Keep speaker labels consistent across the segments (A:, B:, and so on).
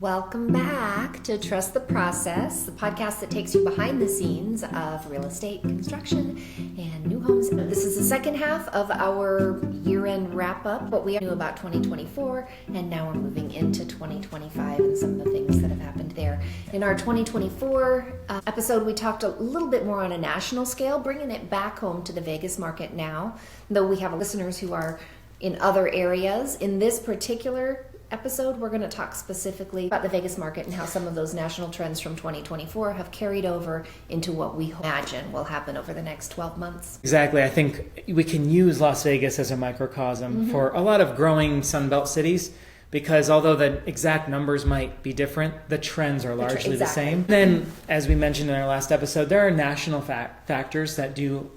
A: Welcome back to Trust the Process, the podcast that takes you behind the scenes of real estate, construction, and new homes. This is the second half of our year-end wrap-up, what we knew about 2024, and now we're moving into 2025 and some of the things that have happened there. In our 2024 episode, we talked a little bit more on a national scale, bringing it back home to the Vegas market now, though we have listeners who are in other areas. In this particular episode, we're going to talk specifically about the Vegas market and how some of those national trends from 2024 have carried over into what we imagine will happen over the next 12 months.
B: Exactly. I think we can use Las Vegas as a microcosm for a lot of growing Sunbelt cities, because although the exact numbers might be different, the trends are largely the same. Then, as we mentioned in our last episode, there are national factors that do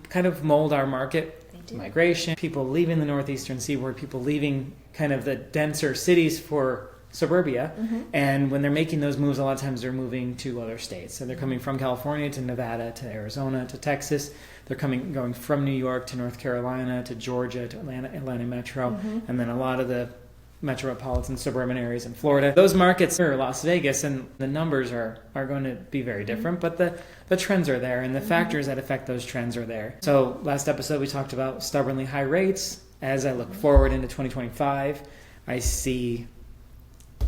B: kind of mold our market. Migration, people leaving the northeastern seaboard, people leaving kind of the denser cities for suburbia. And when they're making those moves, a lot of times they're moving to other states. So they're coming from California to Nevada to Arizona to Texas. They're going from New York to North Carolina to Georgia to Atlanta Metro, and then a lot of the metropolitan suburban areas in Florida. Those markets are Las Vegas, and the numbers are going to be very different, but the trends are there, and the factors that affect those trends are there. So last episode we talked about stubbornly high rates. As I look forward into 2025, I see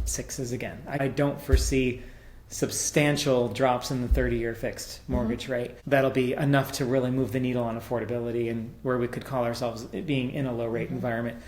B: sixes again. I don't foresee substantial drops in the 30-year fixed mortgage rate. That'll be enough to really move the needle on affordability and where we could call ourselves being in a low-rate environment.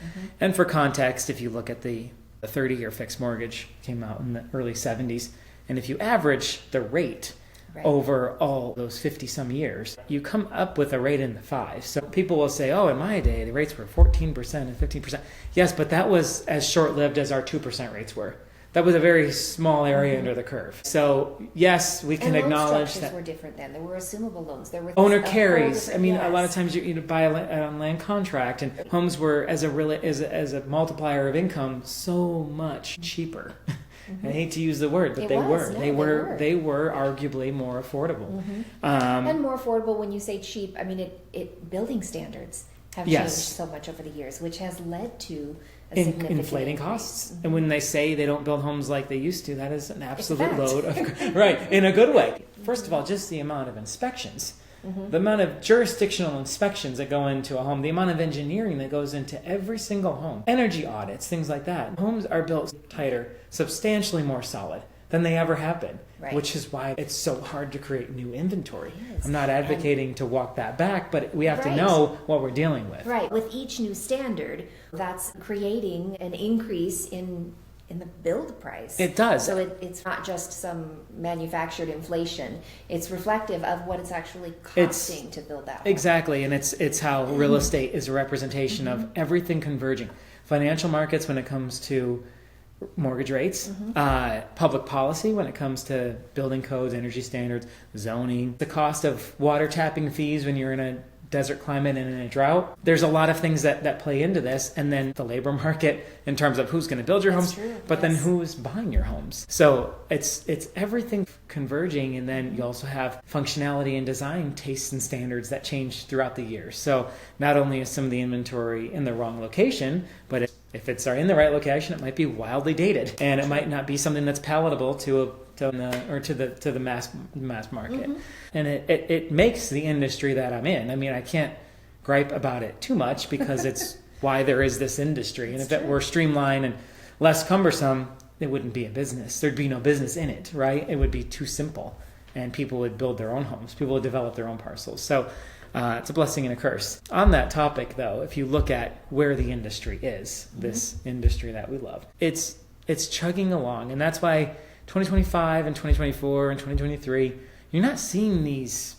B: And for context, if you look at the 30-year fixed mortgage came out in the early 70s, and if you average the rate over all those 50-some years, you come up with a rate in the fives. So people will say, oh, in my day, the rates were 14% and 15%. Yes, but that was as short-lived as our 2% rates were. That was a very small area under the curve. So, yes, we can acknowledge that.
A: Were different then. There were assumable loans. There were
B: owner carries. I mean, a lot of times you buy a land contract, and homes were, as a multiplier of income, so much cheaper. I hate to use the word, but they were arguably more affordable.
A: And more affordable when you say cheap. I mean, building standards have changed so much over the years, which has led to
B: inflating costs. And when they say they don't build homes like they used to, that is an absolute load of right, in a good way. First of all, just the amount of inspections, the amount of jurisdictional inspections that go into a home, the amount of engineering that goes into every single home, energy audits, things like that. Homes are built tighter, substantially more solid than they ever have been, which is why it's so hard to create new inventory. I'm not advocating to walk that back, but we have to know what we're dealing with.
A: Right. With each new standard, that's creating an increase in the build price.
B: It does.
A: So it's not just some manufactured inflation. It's reflective of what it's actually costing to build that home.
B: Exactly, and it's how real estate is a representation of everything converging. Financial markets when it comes to mortgage rates, public policy when it comes to building codes, energy standards, zoning, the cost of water tapping fees when you're in a desert climate and in a drought. There's a lot of things that play into this, and then the labor market in terms of who's going to build your homes, but then who's buying your homes. So it's everything converging, and then you also have functionality and design tastes and standards that change throughout the years. So not only is some of the inventory in the wrong location, but if it's in the right location, it might be wildly dated, and it might not be something that's palatable to the mass market. And it makes the industry that I'm in. I mean, I can't gripe about it too much because it's why there is this industry. And if it were streamlined and less cumbersome, it wouldn't be a business. There'd be no business in it, right? It would be too simple, and people would build their own homes. People would develop their own parcels. So it's a blessing and a curse. On that topic, though, if you look at where the industry is, this industry that we love, it's chugging along. And that's why 2025 and 2024 and 2023, you're not seeing these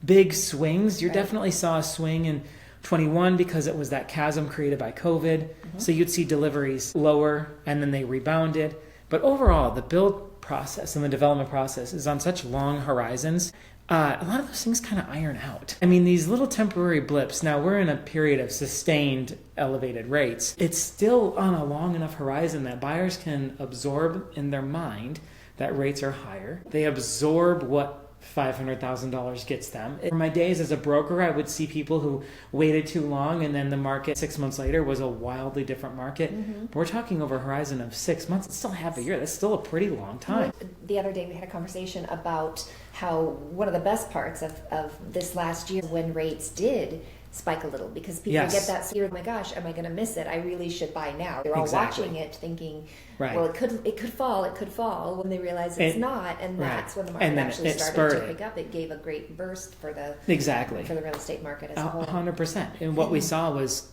B: big swings. You definitely saw a swing in 21 because it was that chasm created by COVID. So you'd see deliveries lower, and then they rebounded. But overall, the build process and the development process is on such long horizons. A lot of those things kind of iron out. I mean, these little temporary blips, now we're in a period of sustained elevated rates. It's still on a long enough horizon that buyers can absorb in their mind that rates are higher. They absorb what $500,000 gets them. In my days as a broker, I would see people who waited too long, and then the market 6 months later was a wildly different market. But we're talking over a horizon of 6 months. It's still half a year. That's still a pretty long time.
A: The other day we had a conversation about how one of the best parts of this last year when rates did spike a little, because people get that fear, oh my gosh, am I going to miss it? I really should buy now. They're all watching it thinking, well, it could fall, when they realize it's not, and that's when the market actually started to pick up. It gave a great burst for the for the real estate market as a whole.
B: 100%. And what we saw was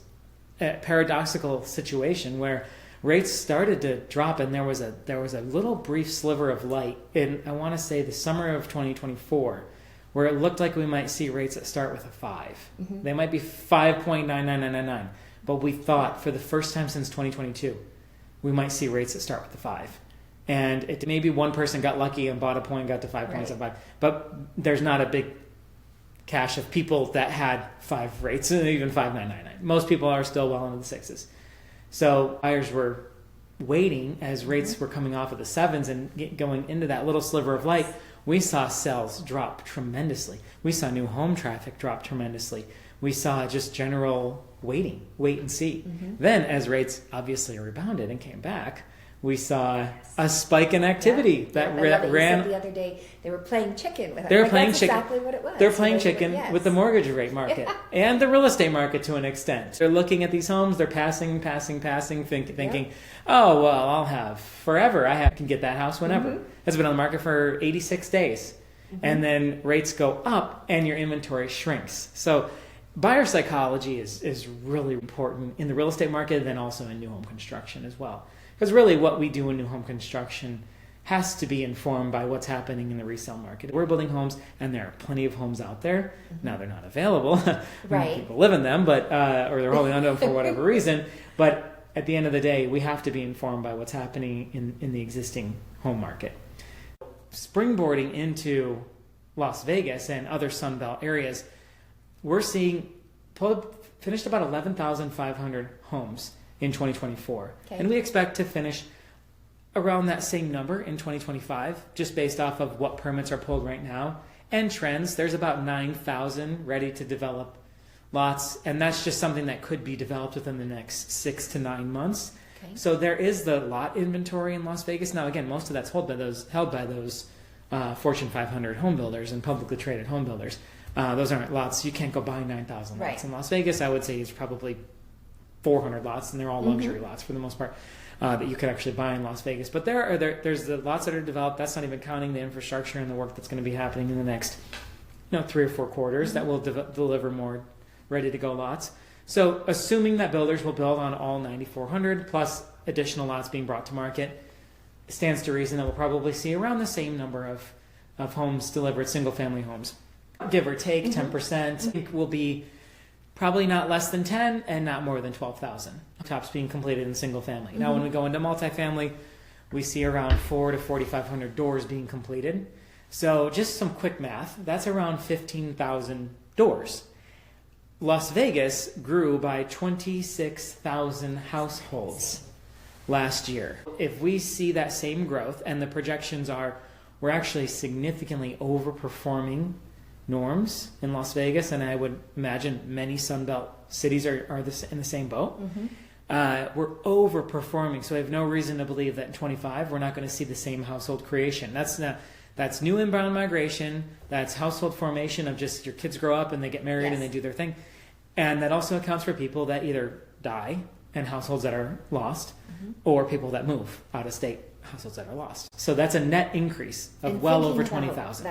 B: a paradoxical situation where rates started to drop, and there was a little brief sliver of light in, I want to say, the summer of 2024, where it looked like we might see rates that start with a 5. They might be 5.99999, but we thought for the first time since 2022, we might see rates that start with a 5. And maybe one person got lucky and bought a point, got to 5.75, but there's not a big cache of people that had 5 rates, and even 5.999. Most people are still well into the 6s. So buyers were waiting as rates were coming off of the 7s and going into that little sliver of light. We saw sales drop tremendously. We saw new home traffic drop tremendously. We saw just general wait and see. Then as rates obviously rebounded and came back, we saw a spike in activity that ran.
A: The other day they were playing chicken with it.
B: They were playing chicken.
A: Exactly what it was.
B: They're playing chicken with the mortgage rate market and the real estate market to an extent. They're looking at these homes. They're passing, thinking, oh well, I'll have forever. I can get that house whenever. It's been on the market for 86 days, and then rates go up and your inventory shrinks. So buyer psychology is really important in the real estate market, and then also in new home construction as well. Because really what we do in new home construction has to be informed by what's happening in the resale market. We're building homes, and there are plenty of homes out there. Now they're not available. People live in them, but or they're holding on to them for whatever reason. But at the end of the day, we have to be informed by what's happening in the existing home market. Springboarding into Las Vegas and other Sunbelt areas, we're seeing finished about 11,500 homes in 2024. And we expect to finish around that same number in 2025, just based off of what permits are pulled right now. And trends, there's about 9,000 ready to develop lots, and that's just something that could be developed within the next 6 to 9 months. So there is the lot inventory in Las Vegas. Now again, most of that's held by those Fortune 500 home builders and publicly traded home builders. Those aren't lots. You can't go buy 9,000 lots in Las Vegas. I would say it's probably 400 lots, and they're all luxury lots for the most part that you could actually buy in Las Vegas. But there's the lots that are developed. That's not even counting the infrastructure and the work that's going to be happening in the next 3 or 4 quarters that will deliver more ready-to-go lots. So assuming that builders will build on all 9,400 plus additional lots being brought to market, it stands to reason that we'll probably see around the same number of homes delivered, single-family homes. Give or take 10%. I think will be probably not less than 10 and not more than 12,000 tops being completed in single family. Now, when we go into multifamily, we see around 4,000 to 4,500 doors being completed. So just some quick math, that's around 15,000 doors. Las Vegas grew by 26,000 households last year. If we see that same growth, and the projections are we're actually significantly overperforming norms in Las Vegas, and I would imagine many Sunbelt cities are in the same boat. We're overperforming, so I have no reason to believe that in 25 we're not going to see the same household creation. That's new inbound migration, that's household formation of just your kids grow up and they get married and they do their thing. And that also accounts for people that either die and households that are lost, or people that move out of state, households that are lost. So that's a net increase of well over 20,000.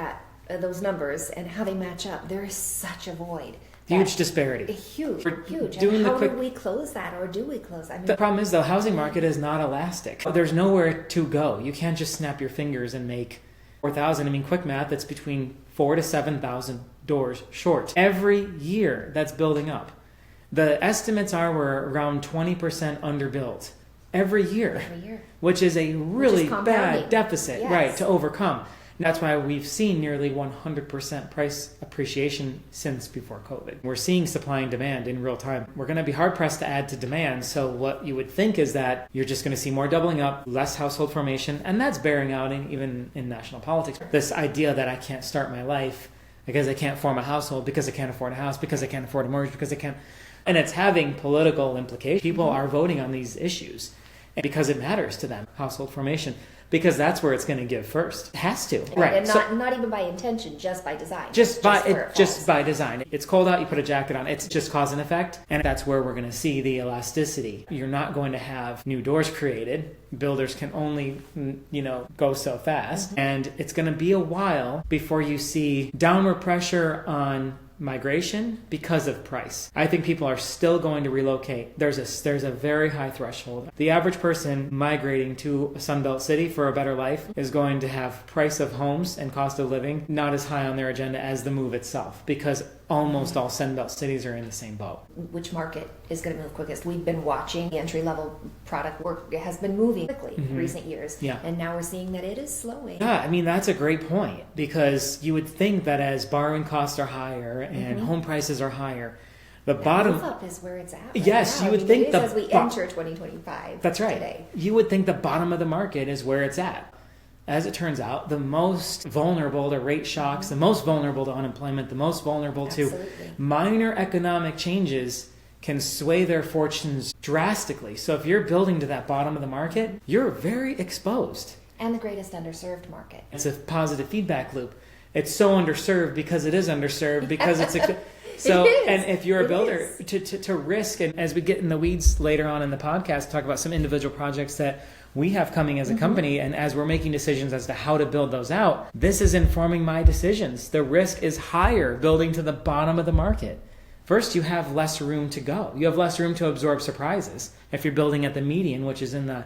A: Those numbers and how they match up, there is such a void.
B: Huge disparity.
A: Huge. How do we close that, or do we close?
B: The problem is the housing market is not elastic. There's nowhere to go. You can't just snap your fingers and make 4,000. Quick math, it's between 4,000 to 7,000 doors short every year. That's building up. The estimates are we're around 20% underbuilt every year, which is a really bad deficit, to overcome. That's why we've seen nearly 100% price appreciation since before COVID. We're seeing supply and demand in real time. We're going to be hard pressed to add to demand. So what you would think is that you're just going to see more doubling up, less household formation, and that's bearing out even in national politics. This idea that I can't start my life because I can't form a household, because I can't afford a house, because I can't afford a mortgage, because I can't. And it's having political implications. People are voting on these issues because it matters to them, household formation, because that's where it's going to give first. It has to.
A: Right. And not even by intention, just by design.
B: Just by design. It's cold out, you put a jacket on. It's just cause and effect. And that's where we're going to see the elasticity. You're not going to have new doors created. Builders can only, go so fast. And it's going to be a while before you see downward pressure on migration because of price. I think people are still going to relocate. There's a very high threshold. The average person migrating to a Sunbelt city for a better life is going to have price of homes and cost of living not as high on their agenda as the move itself, because almost all Sunbelt cities are in the same boat.
A: Which market is going to move quickest? We've been watching the entry-level product work has been moving quickly in recent years. Yeah. And now we're seeing that it is slowing.
B: Yeah, I mean, that's a great point, because you would think that as borrowing costs are higher and home prices are higher, the bottom
A: move up is where it's at.
B: Yes,
A: now.
B: You would think
A: as we enter 2025.
B: That's right.
A: Today.
B: You would think the bottom of the market is where it's at. As it turns out, the most vulnerable to rate shocks, the most vulnerable to unemployment, the most vulnerable to minor economic changes can sway their fortunes drastically. So if you're building to that bottom of the market, you're very exposed.
A: And the greatest underserved market.
B: It's a positive feedback loop. It's so underserved because it is underserved, because it's so. And if you're a builder, to risk, and as we get in the weeds later on in the podcast, talk about some individual projects that we have coming as a company, and as we're making decisions as to how to build those out, this is informing my decisions. The risk is higher building to the bottom of the market. First, you have less room to go. You have less room to absorb surprises. If you're building at the median, which is in the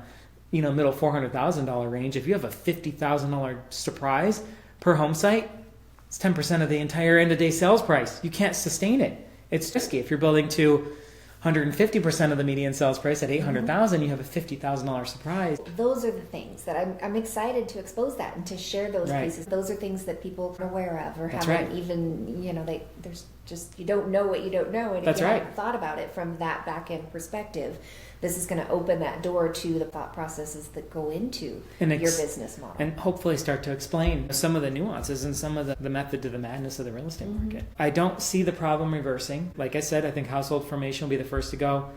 B: middle $400,000 range, if you have a $50,000 surprise per home site, it's 10% of the entire end-of-day sales price. You can't sustain it. It's risky. If you're building to 150% of the median sales price at $800,000, you have a $50,000 surprise.
A: Those are the things that I'm excited to expose that and to share those pieces. Those are things that people are aware of or haven't even, there's just, you don't know what you don't know. And if you haven't thought about it from that back end perspective, this is going to open that door to the thought processes that go into your business model. And
B: hopefully start to explain some of the nuances and some of the method to the madness of the real estate market. I don't see the problem reversing. Like I said, I think household formation will be the first to go.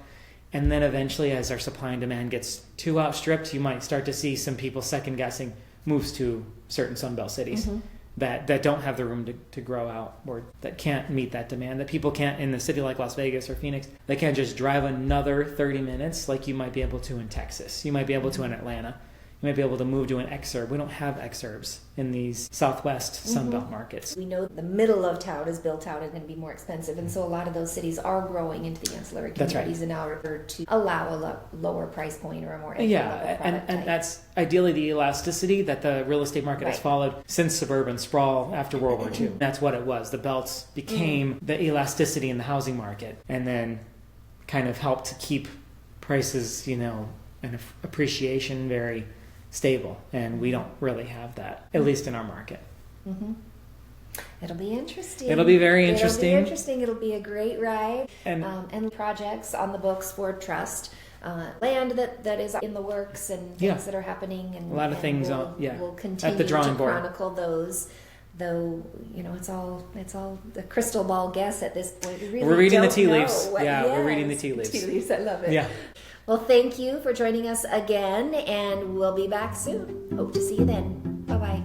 B: And then eventually, as our supply and demand gets too outstripped, you might start to see some people second-guessing moves to certain Sunbelt cities. That don't have the room to grow out, or that can't meet that demand, that people can't, in a city like Las Vegas or Phoenix, they can't just drive another 30 minutes like you might be able to in Texas. You might be able to in Atlanta. You might be able to move to an exurb. We don't have exurbs in these Southwest Sunbelt markets.
A: We know the middle of town is built out and going to be more expensive, and so a lot of those cities are growing into the ancillary communities in order to allow a lower price point or a more entry-level product
B: and that's ideally the elasticity that the real estate market has followed since suburban sprawl after World War II. That's what it was. The belts became the elasticity in the housing market, and then kind of helped to keep prices, and appreciation very stable, and we don't really have that, at least in our market.
A: It'll be interesting.
B: It'll be very interesting.
A: It'll be a great ride. And projects on the books for trust, land that is in the works, and things that are happening, and
B: a lot of things.
A: We'll continue
B: at the drawing
A: to
B: board.
A: Chronicle those. Though it's all the crystal ball guess at this point.
B: We're reading the tea leaves. We're reading the tea leaves.
A: Tea leaves, I love it.
B: Yeah.
A: Well, thank you for joining us again, and we'll be back soon. Hope to see you then. Bye-bye.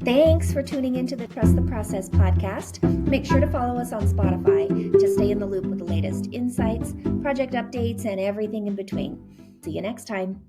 A: Thanks for tuning into the Trust the Process podcast. Make sure to follow us on Spotify to stay in the loop with the latest insights, project updates, and everything in between. See you next time.